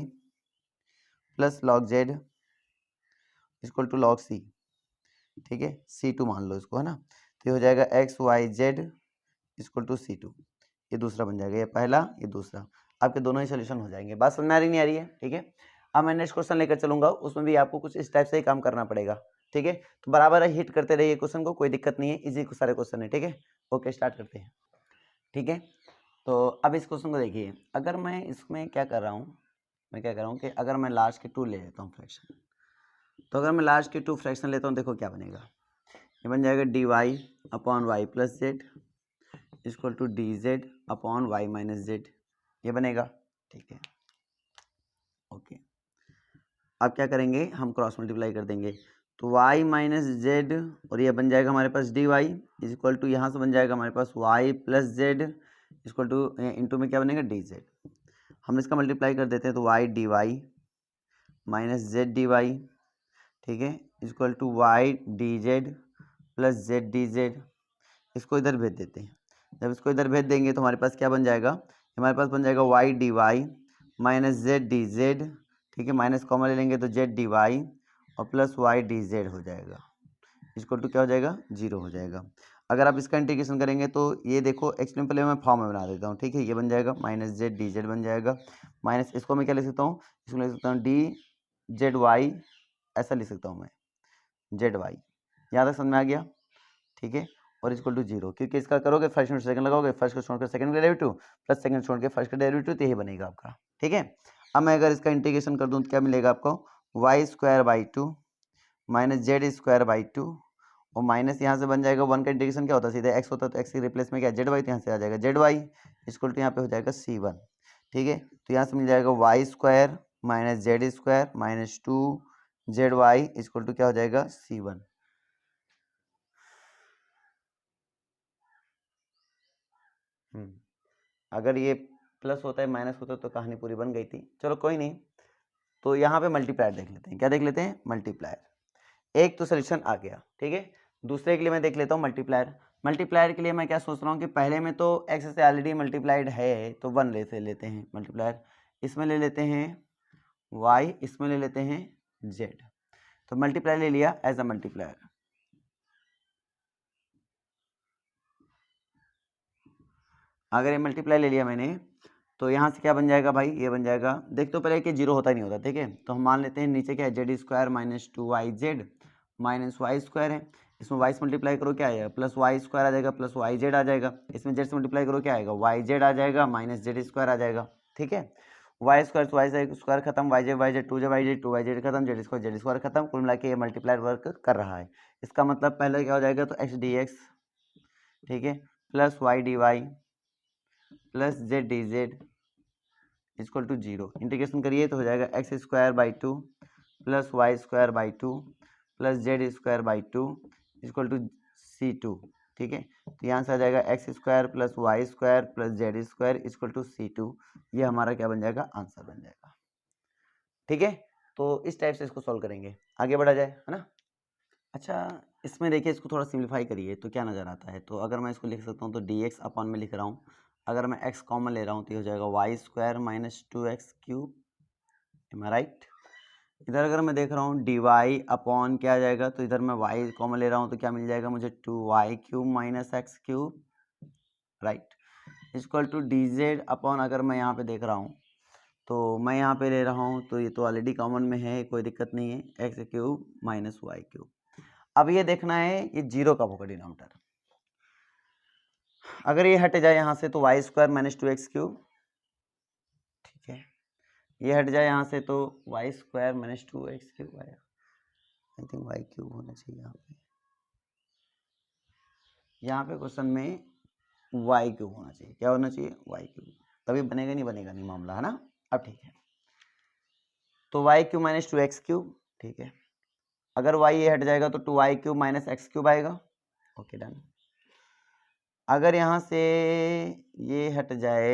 plus log z equal to log c, ठीक है, C2 मान लो इसको, है ना। तो ये हो जाएगा x y z equal to C2, ये दूसरा बन जाएगा, ये पहला ये दूसरा, आपके दोनों ही सोल्यूशन हो जाएंगे। बात समझ में आ रही नहीं आ रही है, ठीक है। अब मैं नेक्स्ट क्वेश्चन लेकर चलूंगा, उसमें भी आपको कुछ इस टाइप से ही काम करना पड़ेगा, ठीक है। तो बराबर हिट करते रहिए क्वेश्चन को, कोई दिक्कत नहीं है, इजी सारे क्वेश्चन है, ठीक है। ओके स्टार्ट करते हैं, ठीक है। तो अब इस क्वेश्चन को देखिए, अगर मैं इसमें क्या कर रहा हूँ, मैं क्या कर रहा हूँ कि अगर मैं लास्ट के 2 ले लेता हूँ फ्रैक्शन, तो अगर मैं लास्ट के 2 फ्रैक्शन लेता हूँ, देखो क्या बनेगा, ये बन जाएगा dy upon y plus z equal to d z upon y minus z, ये बनेगा, ठीक है, ओके। अब क्या करेंगे, हम क्रॉस मल्टीप्लाई कर देंगे, तो y माइनस जेड और ये बन जाएगा हमारे पास dy इक्वल टू यहाँ से बन जाएगा हमारे पास y plus z equal two into में क्या बनेगा डी जेड। हम इसका मल्टीप्लाई कर देते हैं तो y d y minus z d y, ठीक है, equal to y d z plus z d z. इसको इधर भेज देते हैं। जब इसको इधर भेज देंगे तो हमारे पास क्या बन जाएगा, हमारे पास बन जाएगा y d y minus z d z, ठीक है, माइनस कॉमन ले लेंगे तो जेड डी वाई और प्लस वाई डी जेड हो जाएगा, इसको टू क्या हो जाएगा, 0 हो जाएगा। अगर आप इसका इंटीग्रेशन करेंगे तो ये देखो एक्सप्लेन पहले मैं फॉर्म में बना देता हूँ, ठीक है, ये बन जाएगा माइनस जेड डी जेड बन जाएगा, माइनस इसको मैं क्या लिख सकता हूँ, इसको लिख सकता हूँ डी जेड वाई, ऐसा लिख सकता हूँ मैं जेड वाई। यहाँ तक समझ में आ गया, ठीक है, और इक्वल टू 0, क्योंकि इसका करोगे फर्स्ट और सेकंड लगाओगे, फर्स्ट को छोड़ कर सेकंड का डेरिवेटिव प्लस सेकंड छोड़ के फर्स्ट का डेरिवेटिव, तो यही बनेगा आपका, ठीक है। अब मैं अगर इसका इंटीग्रेशन कर दूँ तो क्या मिलेगा आपको, y square by 2 minus z square by 2 और माइनस यहाँ से बन जाएगा 1 का इंटीग्रेशन क्या होता है, सीधे x होता है तो x के रिप्लेस में क्या जेड वाई, तो यहाँ से आ जाएगा जेड वाई इक्वल टू यहाँ पे हो जाएगा c1, ठीक है। तो यहाँ से मिल जाएगा y square minus z square minus 2 z y equal to क्या हो जाएगा c1। अगर ये प्लस होता है माइनस होता है तो कहानी पूरी बन गई थी, चलो कोई नहीं। तो यहाँ पे मल्टीप्लायर देख लेते हैं, क्या देख लेते हैं, मल्टीप्लायर। एक तो सोल्यूशन आ गया, ठीक है। दूसरे के लिए मैं देख लेता हूँ मल्टीप्लायर। मल्टीप्लायर के लिए मैं क्या सोच रहा हूँ कि पहले में तो एक्स से ऑलरेडी मल्टीप्लाइड है तो 1 लेते हैं मल्टीप्लायर, इसमें ले लेते हैं वाई, इसमें ले लेते हैं जेड। तो मल्टीप्लायर ले लिया एज अ मल्टीप्लायर। अगर ये मल्टीप्लाई ले लिया मैंने तो यहाँ से क्या बन जाएगा भाई, ये बन जाएगा, देख तो पहले कि 0 होता ही नहीं होता, ठीक है। तो हम मान लेते हैं नीचे क्या है, z square minus 2y z minus y square है, इसमें वाई से मल्टीप्लाई करो क्या आएगा, प्लस वाई स्क्वायर आ जाएगा प्लस वाई जेड आ जाएगा, इसमें जेड से मल्टीप्लाई करो क्या आएगा, वाई जेड आ जाएगा माइनस जेड स्क्वायर आ जाएगा, ठीक है। वाई स्क्वायर वाई स्क्वायर खत्म, y z two y z खत्म, जेड स्क्वायर खत्म, कुल मिला के ये मल्टीप्लायर वर्क कर रहा है। इसका मतलब पहले क्या हो जाएगा, तो एक्स डी एक्स, ठीक है, plus y d y plus z d z equal to 0। Integration करिए तो हो जाएगा x square by 2 plus y square by 2 plus z square by 2 equal to c2, ठीक है। तो यहाँ से आ जाएगा x square plus y square plus z square equal to c2। ये हमारा क्या बन जाएगा, आंसर बन जाएगा, ठीक है। तो इस टाइप से इसको सॉल्व करेंगे, आगे बढ़ा जाए, है ना। अच्छा, इसमें देखिए इसको थोड़ा सिंप्लीफाई करिए तो क्या नज़र आता है। तो अगर मैं इसको लिख सकता हूँ तो डी एक्स अपॉन में लिख रहा हूँ, अगर मैं x कॉमन ले रहा हूँ तो ये हो जाएगा y square minus 2x cube, am I right. इधर अगर मैं देख रहा हूँ डी वाई अपॉन क्या आ जाएगा, तो इधर मैं y कॉमन ले रहा हूँ तो क्या मिल जाएगा मुझे, 2y cube minus x cube, right, equal to d z upon, अगर मैं यहाँ पे देख रहा हूँ तो मैं यहाँ पे ले रहा हूँ तो ये तो ऑलरेडी कॉमन में है, कोई दिक्कत नहीं है, x cube minus y cube. अब ये देखना है ये 0 कब होगा डिनोमिनेटर, अगर ये हट जाए यहाँ से तो Y square minus 2x cube, ठीक है, ये हट जाए यहाँ से तो Y square minus 2x cube आएगा, आई थिंक वाई क्यूब होना चाहिए यहाँ पे क्वेश्चन में वाई क्यूब होना चाहिए, क्या होना चाहिए, वाई क्यूब, तभी बनेगा नहीं मामला, है ना। अब ठीक है, तो Y cube minus 2x cube, ठीक है, अगर y ये हट जाएगा तो 2y cube minus x cube आएगा, ओके डन। अगर यहाँ से ये हट जाए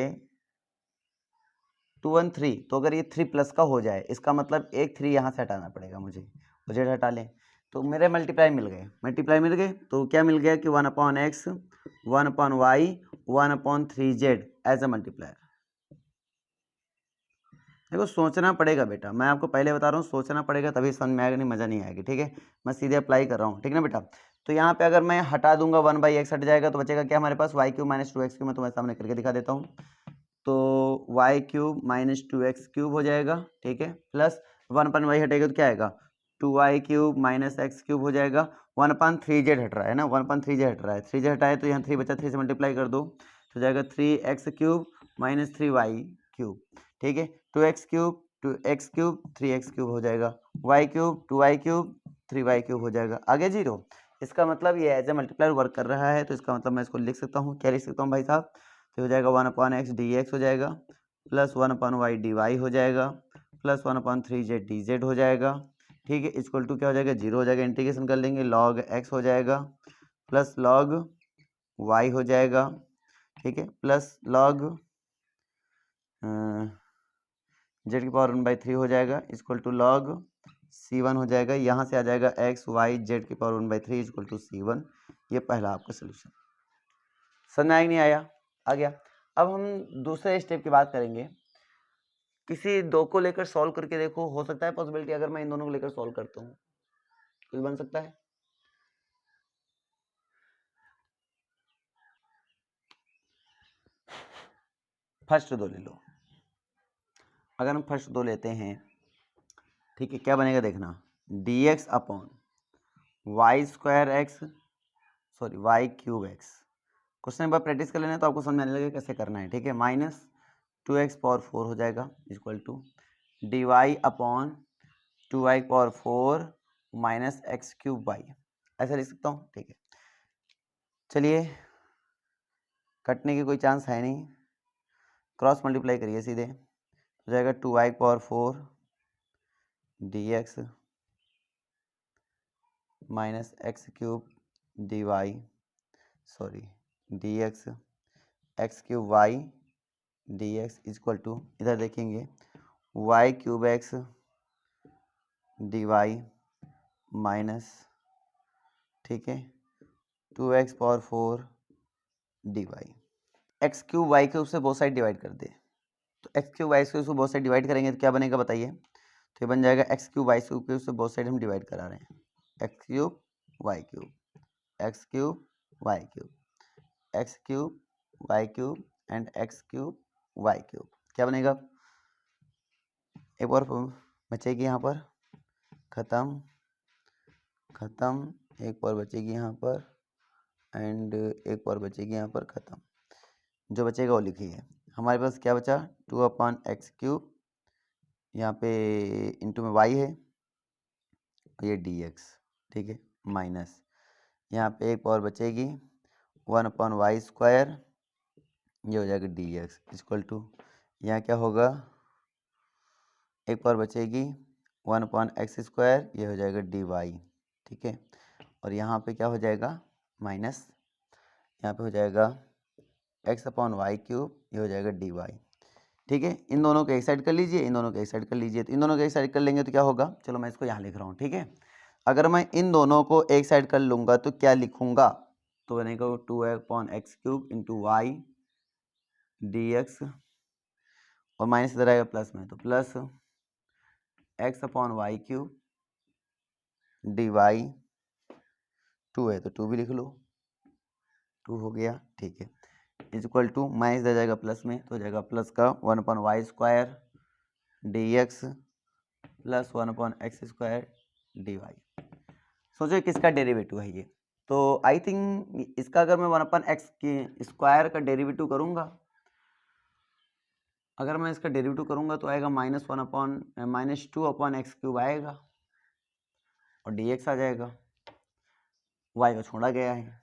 2 1 3, तो अगर ये 3 प्लस का हो जाए इसका मतलब एक 3 यहाँ से हटाना पड़ेगा मुझे, तो जेड हटा लें, तो मेरे मल्टीप्लाई मिल गए, तो क्या मिल गया कि 1/x 1/y 1/3z as a multiplier. देखो सोचना पड़ेगा बेटा, मैं आपको पहले बता रहा हूँ, सोचना पड़ेगा तभी समझ में आएगा, नहीं मज़ा नहीं आएगी, ठीक है। मैं सीधे अप्लाई कर रहा हूँ, ठीक है ना बेटा। तो यहाँ पे अगर मैं हटा दूंगा 1/x हट जाएगा तो बचेगा क्या हमारे पास, y cube minus 2x cube, मैं तुम्हारे सामने करके दिखा देता हूँ। तो Y cube minus 2x cube हो जाएगा, ठीक है, प्लस 1/y हटेगा तो क्या आएगा, 2y cube minus x cube हो जाएगा, 1/3z हट रहा है ना, 1/3z हट रहा है, 3z हटाए तो यहाँ 3 बचा, 3 से मल्टीप्लाई कर दो तो हो जाएगा 3x cube minus 3y cube, ठीक है, 2x cube 2x cube 3x cube हो जाएगा, y cube 2y cube 3y cube हो जाएगा, आगे 0। इसका मतलब ये एज ए मल्टीप्लायर वर्क कर रहा है, तो इसका मतलब मैं इसको लिख सकता हूँ, क्या लिख सकता हूँ भाई साहब, तो हो जाएगा 1/x dx हो जाएगा प्लस 1/y dy हो जाएगा प्लस 1/3z dz हो जाएगा, ठीक है, इक्वल टू क्या हो जाएगा, 0 हो जाएगा, इंटीग्रेशन कर लेंगे log x हो जाएगा प्लस log y हो जाएगा, ठीक है, प्लस log जेड की पावर 1/3 हो जाएगा इक्वल टू लॉग C1 हो जाएगा। यहाँ से आ जाएगा एक्स वाई जेड की पावर 1/3 इक्वल टू C1। ये पहला आपका सोल्यूशन। समझ में आया नहीं आया? आ गया। अब हम दूसरे स्टेप की बात करेंगे। किसी दो को लेकर सॉल्व करके देखो, हो सकता है पॉसिबिलिटी अगर मैं इन दोनों को लेकर सॉल्व करता हूँ कुछ बन सकता है। फर्स्ट दो ले लो। अगर हम फर्स्ट दो लेते हैं, ठीक है, क्या बनेगा देखना, dx upon y square x, sorry y cube x. Question एक बार प्रैक्टिस कर लेना तो आपको समझ में आने लगेगा कैसे करना है, ठीक है। माइनस 2x पावर 4 हो जाएगा equal to dy upon 2y power 4 minus x cube y, ऐसा लिख सकता हूँ, ठीक है। चलिए, कटने की कोई चांस है नहीं, क्रॉस मल्टीप्लाई करिए सीधे, हो जाएगा 2y power 4 dx minus x cube dy, sorry dx x cube y dx equal to, इधर देखेंगे y cube x dy minus, ठीक है, 2x power 4 dy। X cube y cube से बहुत साइड डिवाइड कर दे, तो एक्स क्यूब वाई क्यूब से बहुत साइड डिवाइड करेंगे तो क्या बनेगा बताइए। तो ये बन जाएगा एक्स क्यूब वाई क्यूब से बहुत साइड हम डिवाइड करा रहे हैं, x cube y cube, x cube y cube, x cube y cube and x cube y cube. क्या बनेगा, एक और बचेगी यहाँ पर, ख़त्म ख़त्म, एक और बचेगी यहाँ पर एंड एक और बचेगी यहाँ पर, ख़त्म। जो बचेगा वो लिखिए। हमारे पास क्या बचा, 2/x क्यूब, यहाँ पे इंटू में y है, ये dx, ठीक है, माइनस यहाँ पे एक पावर बचेगी 1/y स्क्वायर, ये हो जाएगा dx इक्वल टू, यहाँ क्या होगा, एक पावर बचेगी 1/x स्क्वायर, ये हो जाएगा dy, ठीक है। और यहाँ पे क्या हो जाएगा, माइनस, यहाँ पे हो जाएगा x/y क्यूब, ये हो जाएगा dy, ठीक है। इन दोनों को एक साइड कर लीजिए, इन दोनों को एक साइड कर लीजिए, तो इन दोनों को एक साइड कर लेंगे तो क्या होगा, चलो मैं इसको यहाँ लिख रहा हूँ, ठीक है। अगर मैं इन दोनों को एक साइड कर लूँगा तो क्या लिखूँगा, तो बनेगा 2/x cube into y dx, और माइनस इधर आएगा प्लस में, तो प्लस x/y क्यूब dy, 2 है तो 2 भी लिख लो, 2 हो गया, ठीक है, इक्वल टू माइनस इधर जाएगा प्लस में, तो हो जाएगा प्लस का 1/y square dx plus 1/x square dy। सोचो किसका डेरिवेटिव है ये, तो आई थिंक इसका अगर मैं 1/x की स्क्वायर का डेरिवेटिव करूँगा, अगर मैं इसका डेरिवेटिव करूँगा तो आएगा -2/x क्यूब आएगा और dx आ जाएगा, y को छोड़ा गया है,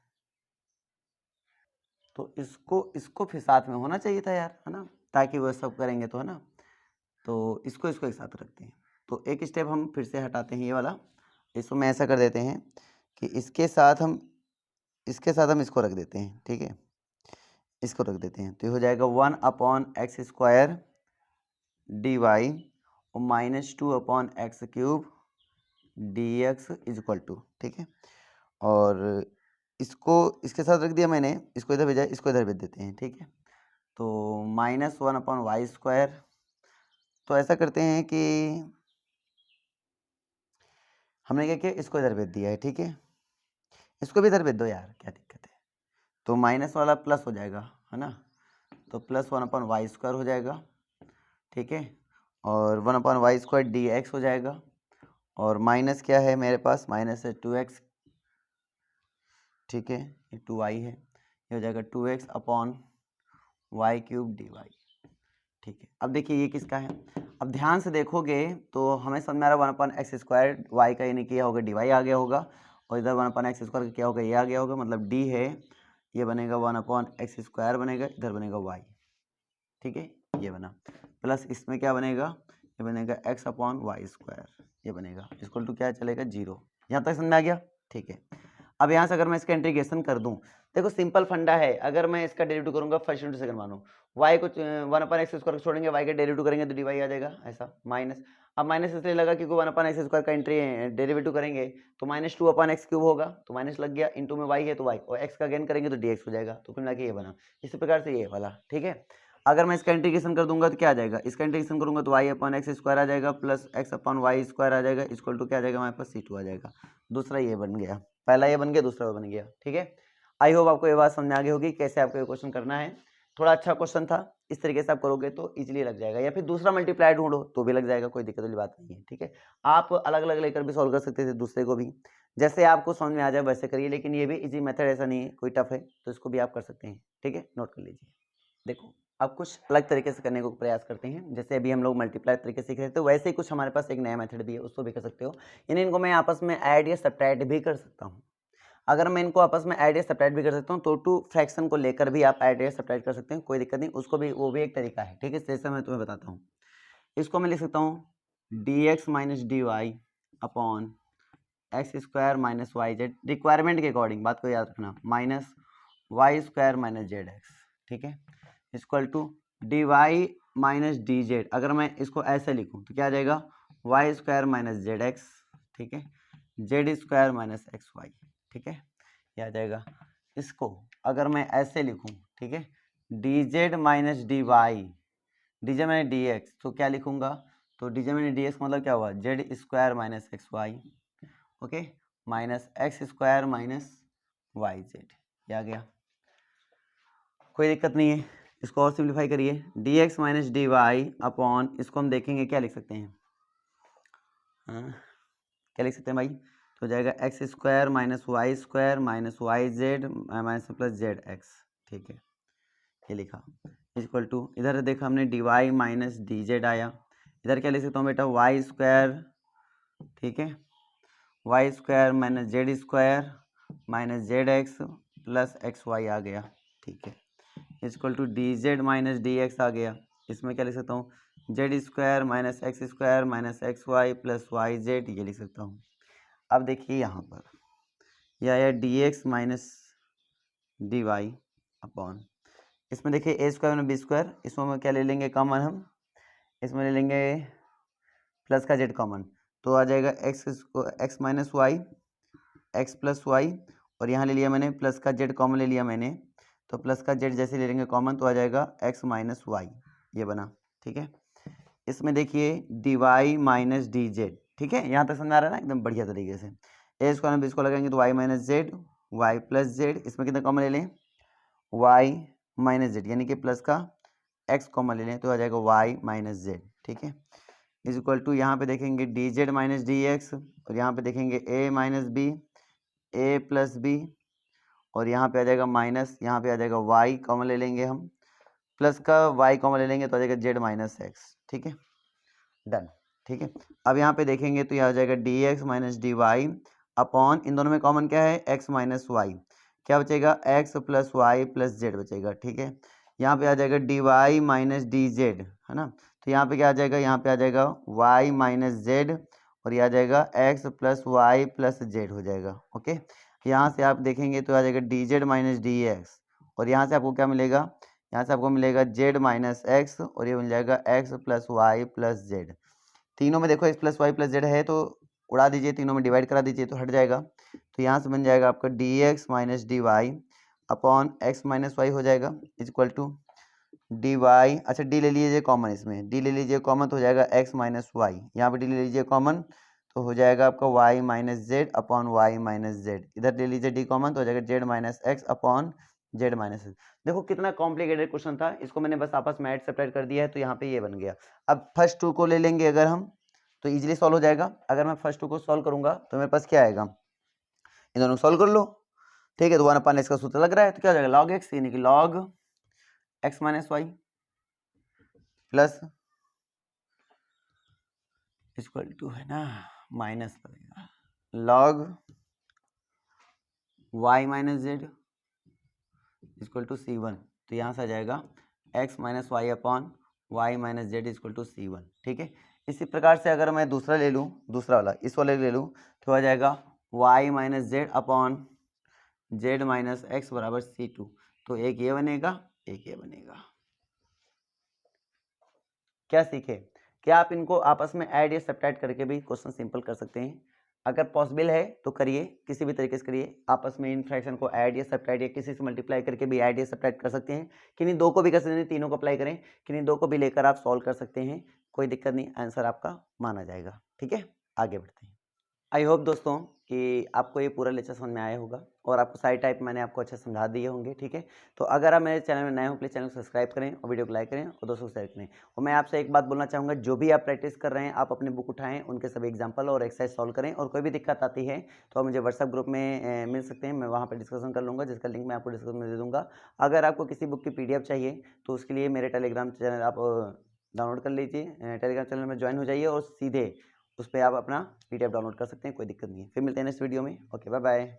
तो इसको फिर साथ में होना चाहिए था यार, है ना, ताकि वो सब करेंगे तो, है ना, तो इसको एक साथ रखते हैं। तो एक स्टेप हम फिर से हटाते हैं ये वाला, इसको मैं ऐसा कर देते हैं कि इसके साथ हम इसको रख देते हैं, ठीक है, इसको रख देते हैं, तो ये हो जाएगा 1/x स्क्वायर dy और -2/x cube dx equal to, ठीक है। और इसको इसके साथ रख दिया मैंने, इसको इधर भेजा, इसको इधर भेज देते हैं, ठीक है। तो -1/y स्क्वायर, तो ऐसा करते हैं कि हमने क्या किया, इसको इधर भेज दिया है, ठीक है, इसको भी इधर भेज दो यार, क्या दिक्कत है। तो माइनस वाला प्लस हो जाएगा, है ना, तो प्लस 1/y स्क्वायर हो जाएगा, ठीक है, और 1/y स्क्वायर dx हो जाएगा, और माइनस क्या है मेरे पास, माइनस है 2x, ठीक है, ये 2y है, ये हो जाएगा 2x upon Y cube dy, ठीक है। अब देखिए ये किसका है, अब ध्यान से देखोगे तो हमें समझ में आ रहा है 1/x स्क्वायर वाई का यानी किया होगा dy आ गया होगा, और इधर 1/x स्क्वायर का क्या होगा, ये आ गया होगा, मतलब d है, ये बनेगा 1/x स्क्वायर बनेगा, इधर बनेगा y, ठीक है, ये बना, प्लस इसमें क्या बनेगा, ये बनेगा x/y स्क्वायर, ये बनेगा इक्वल टू क्या चलेगा 0। यहाँ तक समझ में आ गया, ठीक है। अब यहाँ से अगर मैं इसका इंटीग्रेशन कर दूं, देखो सिंपल फंडा है, अगर मैं इसका डेरिवेटिव करूंगा फर्स्ट इंटू सेकंड मानो, y को 1/x² छोड़ेंगे, y का डेरिवेटिव करेंगे तो dy आ जाएगा ऐसा माइनस। अब माइनस इसलिए लगा क्योंकि 1/x² का डेरिवेटिव करेंगे तो -2/x³ होगा, तो माइनस लग गया, इंटू में y है तो y, और x का गेन करेंगे तो dx हो जाएगा, तो कुल मिला के ये बना। इसी प्रकार से ये वाला, ठीक है। अगर मैं इसका इंटीग्रेशन कर दूंगा तो क्या आ जाएगा, इसका इंटीग्रेशन करूंगा तो y/x² आ जाएगा प्लस x/y² आ जाएगा, इक्वल टू क्या आ जाएगा हमारे पास c2 आ जाएगा। दूसरा ये बन गया, पहला ये बन गया, दूसरा बन गया, ठीक है। आई होप आपको ये बात समझ में आ गई होगी कैसे आपको ये क्वेश्चन करना है। थोड़ा अच्छा क्वेश्चन था, इस तरीके से आप करोगे तो इजीली लग जाएगा, या फिर दूसरा मल्टीप्लाई ढूंढो तो भी लग जाएगा, कोई दिक्कत वाली बात नहीं है, ठीक है। आप अलग अलग लेकर भी सॉल्व कर सकते थे दूसरे को भी, जैसे आपको समझ में आ जाए वैसे करिए, लेकिन ये भी इजी मेथड ऐसा नहीं है कोई टफ है, तो इसको भी आप कर सकते हैं, ठीक है। नोट कर लीजिए। देखो अब कुछ अलग तरीके से करने को प्रयास करते हैं, जैसे अभी हम लोग मल्टीप्लाई तरीके सीख रहे थे, वैसे ही कुछ हमारे पास एक नया मेथड भी है, उसको भी कर सकते हो। यानी इनको मैं आपस में ऐड या सब्ट्रैक्ट भी कर सकता हूँ। अगर मैं इनको आपस में ऐड या सब्ट्रैक्ट भी कर सकता हूँ तो टू फ्रैक्शन को लेकर भी आप ऐड या सब्ट्रैक्ट कर सकते हैं, कोई दिक्कत नहीं, उसको भी, वो भी एक तरीका है, ठीक है। जैसे मैं तुम्हें बताता हूँ, इसको मैं लिख सकता हूँ dx minus dy upon x² minus yz, requirement के अकॉर्डिंग, बात को याद रखना, माइनस y² माइनस zx, ठीक है, equal to dy minus dz। अगर मैं इसको ऐसे लिखूँ तो क्या आ जाएगा, y² माइनस zx, ठीक है, z² माइनस xy, ठीक है, ये आ जाएगा। इसको अगर मैं ऐसे लिखूं, ठीक है, dz minus dy, dz minus dx, तो क्या लिखूंगा, तो dz माइनस dx मतलब क्या हुआ, z² minus xy, okay, minus x² minus yz, ये आ गया, कोई दिक्कत नहीं है। इसको और सिंप्लीफाई करिए, dx माइनस dy अपॉन, इसको हम देखेंगे क्या लिख सकते हैं, हाँ क्या लिख सकते हैं भाई, तो हो जाएगा x² minus y² minus yz minus plus zx, ठीक है, ये लिखा, इक्वल टू, इधर देखा हमने dy माइनस dz आया, इधर क्या लिख सकता हूँ बेटा, y², ठीक है, y² minus z² minus zx plus xy आ गया, ठीक है, equal to dz minus dx आ गया, इसमें क्या लिख सकता हूँ, z² minus x² minus xy plus yz, ये लिख सकता हूँ। अब देखिए यहाँ पर यह आया dx माइनस dy अपॉन, इसमें देखिए a² माइनस b², इसमें हम क्या ले लेंगे कॉमन, हम इसमें ले लेंगे प्लस का z कॉमन, तो आ जाएगा x minus y, x plus y, और यहाँ ले लिया मैंने प्लस का z कॉमन ले लिया मैंने, तो प्लस का z जैसे ले लेंगे कॉमन तो आ जाएगा x माइनस वाई, ये बना, ठीक है। इसमें देखिए dy माइनस dz, ठीक है, यहाँ तक समझ आ रहा है ना एकदम बढ़िया तरीके से। a² में b को लगाएंगे तो y minus z, y plus z, इसमें कितना कॉमन ले लें, y माइनस z, यानी कि प्लस का x कॉमन ले लें तो आ जाएगा y माइनस z, ठीक है, इज इक्वल टू, यहाँ पे देखेंगे dz माइनस dx, और यहाँ पे देखेंगे a minus b, a plus b, और यहाँ पे आ जाएगा माइनस, यहाँ पे आ जाएगा y कॉमन ले लेंगे हम, प्लस का y कॉमन ले लेंगे तो आ जाएगा z माइनस x, ठीक है, डन, ठीक है। अब यहाँ पे देखेंगे तो यह आ जाएगा dx माइनस dy अपॉन, इन दोनों में कॉमन क्या है, x माइनस वाई, क्या बचेगा, x plus y plus z बचेगा, ठीक है। यहाँ पे आ जाएगा dy माइनस dz, है ना, तो यहाँ पे क्या आ जाएगा, यहाँ पे आ जाएगा y माइनस z, और ये आ जाएगा x plus y plus z हो जाएगा, ओके। यहाँ से आप देखेंगे तो आ जाएगा dz माइनस dx, और यहाँ से आपको क्या मिलेगा, यहाँ से आपको मिलेगा z माइनस x, और ये मिल जाएगा x plus y plus z। तीनों में देखो x plus y plus z है तो उड़ा दीजिए, तीनों में डिवाइड करा दीजिए तो हट जाएगा, तो यहाँ से बन जाएगा आपका dx minus dy upon x minus y हो जाएगा, इक्वल टू dy, अच्छा d ले लीजिए कॉमन, इसमें d ले लीजिए कॉमन तो हो जाएगा x माइनस वाई, यहाँ पे d ले लीजिए कॉमन तो हो जाएगा आपका y minus z upon y minus z, इधर ले लीजिए d कॉमन तो हो जाएगा z minus x upon z minus x. देखो कितना कॉम्प्लिकेटेड क्वेश्चन था, इसको मैंने बस आपस में ऐड सेपरेट कर दिया है, तो यहाँ पे ये बन गया। अब फर्स्ट टू को ले लेंगे अगर हम तो इजीली सॉल्व हो जाएगा। अगर मैं फर्स्ट टू को सॉल्व करूंगा तो मेरे पास क्या आएगा, इन दोनों सॉल्व कर लो, ठीक है, तो 1/x का सूत्र लग रहा है तो क्या हो जाएगा log x, यानी कि log x minus y plus equal to है ना माइनस लगेगा log y minus z equal to c1, तो यहाँ से आ जाएगा x minus y upon y minus z equal to c1, ठीक है। इसी प्रकार से अगर मैं दूसरा ले लूँ, दूसरा वाला इस वाले ले लूँ तो आ जाएगा y minus z upon Z minus x बराबर C2, तो एक ये बनेगा, एक ये बनेगा। क्या सीखे? क्या आप इनको आपस में ऐड या सब्ट्रैक्ट करके भी क्वेश्चन सिंपल कर सकते हैं? अगर पॉसिबल है तो करिए, किसी भी तरीके से करिए। आपस में इन फ्रैक्शन को ऐड या सब्ट्रैक्ट या किसी से मल्टीप्लाई करके भी ऐड या सब्ट्रैक्ट कर सकते हैं। किन्हीं दो को भी कर सकते हैं, तीनों को अप्लाई करें, किन्हीं दो को भी लेकर आप सॉल्व कर सकते हैं, कोई दिक्कत नहीं, आंसर आपका माना जाएगा। ठीक है, आगे बढ़ते हैं। आई होप दोस्तों कि आपको ये पूरा लेक्चर समझ में आया होगा और आपको सारी टाइप मैंने आपको अच्छे समझा दिए होंगे। ठीक है, तो अगर आप मेरे चैनल में नए हो प्लीज़ चैनल को सब्सक्राइब करें और वीडियो को लाइक करें और दोस्तों को शेयर करें। और मैं आपसे एक बात बोलना चाहूँगा, जो भी आप प्रैक्टिस कर रहे हैं आप अपनी बुक उठाएं, उनके सभी एग्जाम्पल और एक्सरसाइज सॉल्व करें, और कोई भी दिक्कत आती है तो आप मुझे व्हाट्सएप ग्रुप में मिल सकते हैं, मैं वहाँ पर डिस्कशन कर लूँगा, जिसका लिंक मैं आपको डिस्क्रिप्शन में दे दूँगा। अगर आपको किसी बुक की PDF चाहिए तो उसके लिए मेरे टेलीग्राम चैनल आप डाउनलोड कर लीजिए, टेलीग्राम चैनल में ज्वाइन हो जाइए और सीधे उस पर आप अपना PDF डाउनलोड कर सकते हैं, कोई दिक्कत नहीं है। फिर मिलते हैं नेक्स्ट वीडियो में। Okay, bye bye.